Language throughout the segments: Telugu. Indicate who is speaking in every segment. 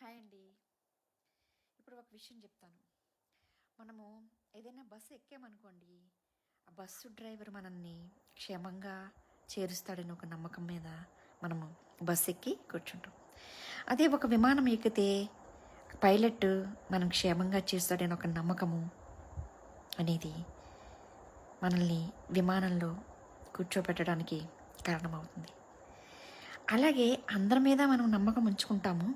Speaker 1: హాయ్ అండి. ఇప్పుడు ఒక విషయం చెప్తాను. మనము ఏదైనా బస్సు ఎక్కామనుకోండి, ఆ బస్సు డ్రైవర్ మనల్ని క్షేమంగా చేరుస్తాడని ఒక నమ్మకం మీద మనము బస్సు ఎక్కి కూర్చుంటాం. అదే ఒక విమానం ఎక్కితే పైలట్ మనం క్షేమంగా చేస్తాడని ఒక నమ్మకము అనేది మనల్ని విమానంలో కూర్చోబెట్టడానికి కారణమవుతుంది. అలాగే అందరి మీద మనం నమ్మకం ఉంచుకుంటాము,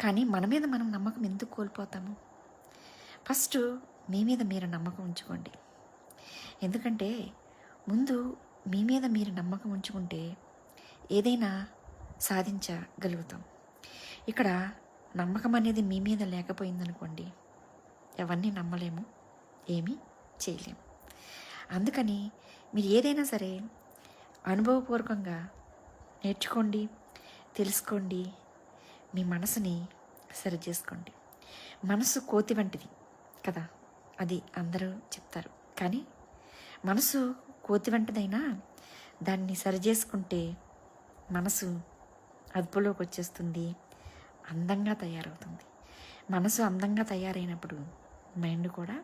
Speaker 1: కానీ మన మీద మనం నమ్మకం ఎందుకు కోల్పోతాము? ఫస్ట్ మీ మీద మీరు నమ్మకం ఉంచుకోండి. ఎందుకంటే ముందు మీ మీద మీరు నమ్మకం ఉంచుకుంటే ఏదైనా సాధించగలుగుతాం. ఇక్కడ నమ్మకం అనేది మీ మీద లేకపోయిందనుకోండి, ఎవరిని నమ్మలేము, ఏమీ చేయలేము. అందుకని మీరు ఏదైనా సరే అనుభవపూర్వకంగా నేర్చుకోండి, తెలుసుకోండి, మీ మనసుని సరి చేసుకోండి. మనసు కోతి వంటిది కదా, అది అందరూ చెప్తారు. కానీ మనసు కోతి వంటిదైనా దాన్ని సరి చేసుకుంటే మనసు అదుపులోకి వచ్చేస్తుంది, అందంగా తయారవుతుంది. మనసు అందంగా తయారైనప్పుడు మైండ్ కూడా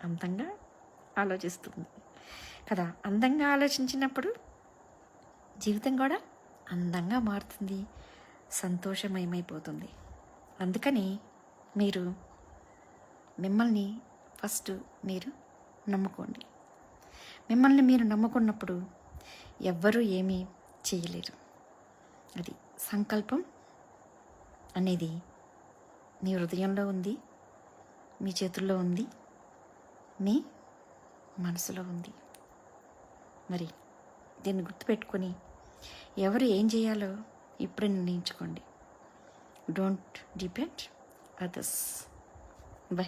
Speaker 1: అందంగా ఆలోచిస్తుంది కదా. అందంగా ఆలోచించినప్పుడు జీవితం కూడా అందంగా మారుతుంది, సంతోషమయమైపోతుంది. అందుకని మీరు మిమ్మల్ని ఫస్ట్ మీరు నమ్ముకోండి. మిమ్మల్ని మీరు నమ్ముకున్నప్పుడు ఎవ్వరూ ఏమీ చేయలేరు. అది సంకల్పం అనేది మీ హృదయంలో ఉంది, మీ చేతుల్లో ఉంది, మీ మనసులో ఉంది. మరి దీన్ని గుర్తుపెట్టుకొని ఎవరు ఏం చేయాలో ఇప్పుడు నిర్ణయించుకోండి. Don't depend others. బై.